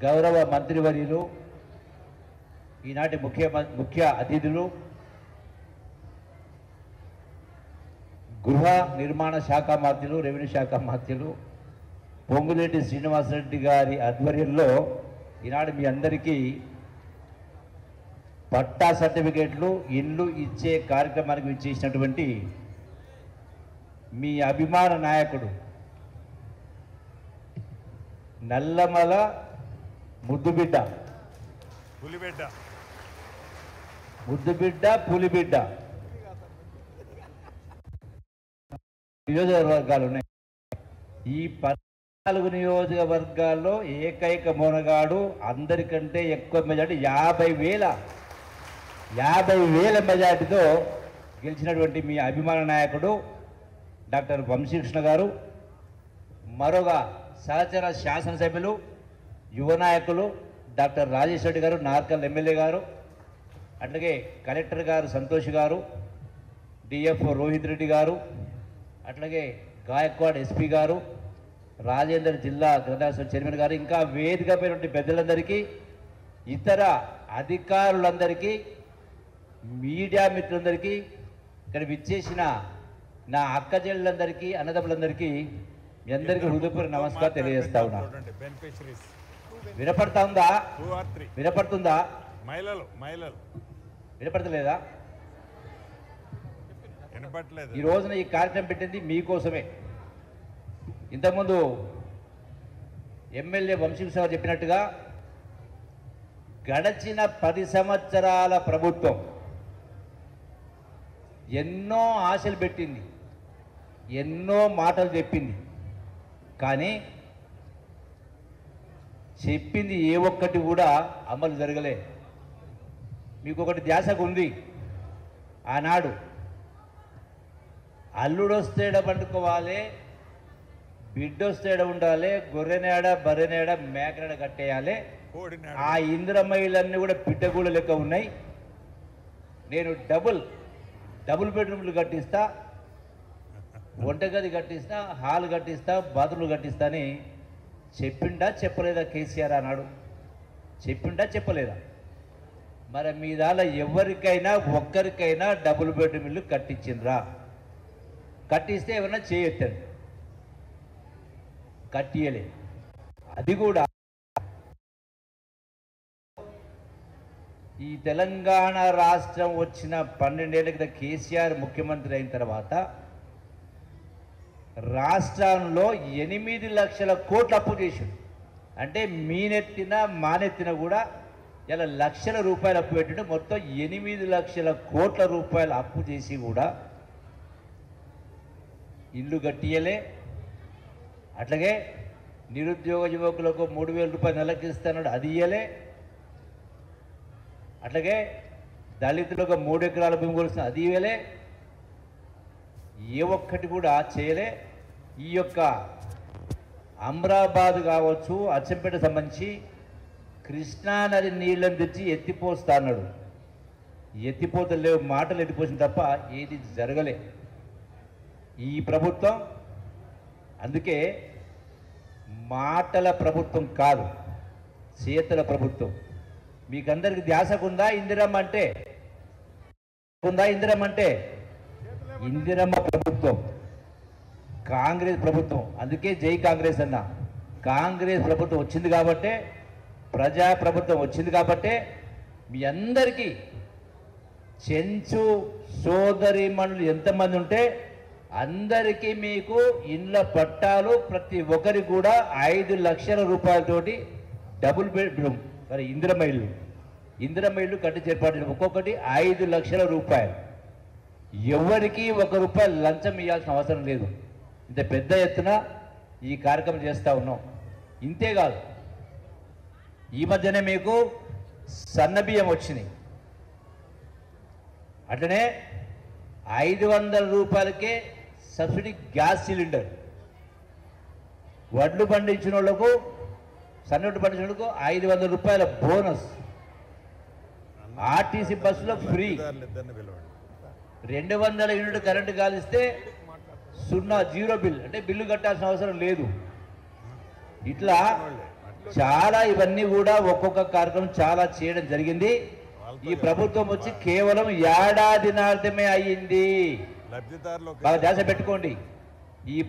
గౌరవ మంత్రివర్యులు, ఈనాటి ముఖ్య అతిథులు, గృహ నిర్మాణ శాఖ మంత్రులు, రెవెన్యూ శాఖ మంత్రులు పొంగులేటి శ్రీనివాసరెడ్డి గారి ఆధ్వర్యంలో ఈనాడు మీ అందరికీ పట్టా సర్టిఫికేట్లు, ఇల్లు ఇచ్చే కార్యక్రమానికి ఇచ్చేసినటువంటి మీ అభిమాన నాయకుడు నల్లమల ముద్దుబిడ్డ పులిబిడ్డ నియోజకవర్గాలు ఉన్నాయి. ఈ 14 నియోజకవర్గాల్లో ఏకైక మొనగాడు, అందరికంటే ఎక్కువ మెజార్టీ 50,000 మెజార్టీతో గెలిచినటువంటి మీ అభిమాన నాయకుడు డాక్టర్ వంశీకృష్ణ గారు, మరొక సహచర శాసనసభ్యులు, యువ నాయకులు డాక్టర్ రాజేష్ రెడ్డి గారు, నార్కల్ ఎమ్మెల్యే గారు, అట్లాగే కలెక్టర్ గారు సంతోష్ గారు, డిఎఫ్ రోహిత్ రెడ్డి గారు, అట్లాగే గాయక్వాడ్ ఎస్పీ గారు, రాజేందర్ జిల్లా గ్రంథాలయ చైర్మన్ గారు, ఇంకా వేదికపైనటువంటి పెద్దలందరికీ, ఇతర అధికారులందరికీ, మీడియా మిత్రులందరికీ, ఇక్కడ విచ్చేసిన నా అక్క చెల్లెలందరికీ, అన్నదమ్ములందరికీ మీ అందరికీ హృదయపూర్వక నమస్కారం తెలియజేస్తా ఉన్నా. వినపడుతుందా? వినపడతలేదా? ఈ రోజున ఈ కార్యక్రమం పెట్టింది మీకోసమే. ఇంతకుముందు ఎమ్మెల్యే వంశీకృష్ణ గారు చెప్పినట్టుగా గడచిన 10 సంవత్సరాల ప్రభుత్వం ఎన్నో ఆశలు పెట్టింది, ఎన్నో మాటలు చెప్పింది, కానీ చెప్పింది ఏ ఒక్కటి కూడా అమలు జరగలే. మీకు ఒకటి ధ్యాసకు ఉంది, ఆనాడు అల్లుడొస్తేడ పండుకోవాలి, బిడ్డొస్తేడ ఉండాలి, గొర్రెనేడ బర్రెనేడ మేకనేడ కట్టేయాలి. ఆ ఇంద్రమహిళన్నీ కూడా పిట్టగూళ్ళ లెక్క ఉన్నాయి. నేను డబుల్ బెడ్రూమ్లు కట్టిస్తా, వంటగది కట్టిస్తా, హాల్ కట్టిస్తా, బాత్రూమ్లు కట్టిస్తా అని చెప్పిండా చెప్పలేదా కేసీఆర్ అన్నాడు? చెప్పిండా చెప్పలేదా? మరి మీ దానిలో ఎవరికైనా ఒక్కరికైనా డబుల్ బెడ్రూమ్ ఇల్లు కట్టించిండ్రా? కట్టిస్తే ఏమన్నా చేయొచ్చండి, కట్టియలే. అది కూడా ఈ తెలంగాణ రాష్ట్రం వచ్చిన 12 ఏళ్ల క్రితం కేసీఆర్ ముఖ్యమంత్రి అయిన తర్వాత రాష్ట్రంలో 8 లక్షల కోట్ల అప్పు చేసిండు. అంటే మీనెత్తిన మానెత్తిన కూడా ఇలా లక్షల రూపాయలు అప్పు పెట్టిండు. మొత్తం 8 లక్షల కోట్ల రూపాయల అప్పు చేసి కూడా ఇల్లు కట్టియలే. అట్లాగే నిరుద్యోగ యువకులకు 3,000 రూపాయలు నెలకి ఇస్తున్నాడు, అది ఇయ్యలే. అట్లాగే దళితులకు 3 ఎకరాల భూమి కొలుస్తున్న, అది ఇవ్వలే. ఏ ఒక్కటి కూడా చేయలే. ఈ యొక్క అమ్రాబాద్ కావచ్చు, అచ్చంపేట సంబంధించి కృష్ణానది నీళ్ళని తెచ్చి ఎత్తిపోస్తా అన్నాడు. ఎత్తిపోతలు లేవు, మాటలు ఎత్తిపోసిన తప్ప ఏది జరగలే ఈ ప్రభుత్వం. అందుకే మాటల ప్రభుత్వం కాదు, చేతల ప్రభుత్వం. మీకందరికి ధ్యాసకుందా ఇందిరమ్మ అంటే? ఇందిరమ్మ ప్రభుత్వం, కాంగ్రెస్ ప్రభుత్వం. అందుకే జై కాంగ్రెస్ అన్న. కాంగ్రెస్ ప్రభుత్వం వచ్చింది కాబట్టే, ప్రజా ప్రభుత్వం వచ్చింది కాబట్టే మీ అందరికీ చెంచు సోదరిమణులు ఎంతమంది ఉంటే అందరికీ మీకు ఇండ్ల పట్టాలు, ప్రతి ఒక్కరికి కూడా 5 లక్షల రూపాయలతోటి డబుల్ బెడ్రూమ్ మరి ఇందిరమ్మ ఇల్లు కట్టి ఏర్పాటు, ఒక్కొక్కటి 5 లక్షల రూపాయలు. ఎవరికి ₹1 లంచం ఇవ్వాల్సిన అవసరం లేదు. ఇంత పెద్ద ఎత్తున ఈ కార్యక్రమం చేస్తూ ఉన్నాం. ఇంతేకాదు, ఈ మధ్యనే మీకు సన్నబియ్యం వచ్చినాయి. అట్లనే 500 రూపాయలకే సబ్సిడీ గ్యాస్ సిలిండర్. వడ్లు పండించిన వాళ్ళకు, సన్నొడ్డు పండించిన వాళ్ళకు 500 రూపాయల బోనస్. ఆర్టీసీ బస్సులో ఫ్రీ. 200 యూనిట్ కరెంటు కాలిస్తే 0 బిల్, అంటే బిల్లు కట్టాల్సిన అవసరం లేదు. ఇట్లా చాలా ఇవన్నీ కూడా ఒక్కొక్క కార్యక్రమం చాలా చేయడం జరిగింది. ఈ ప్రభుత్వం వచ్చి కేవలం ఏడాదినార్థమే అయ్యింది. బాగా ధ్యాస పెట్టుకోండి. ఈ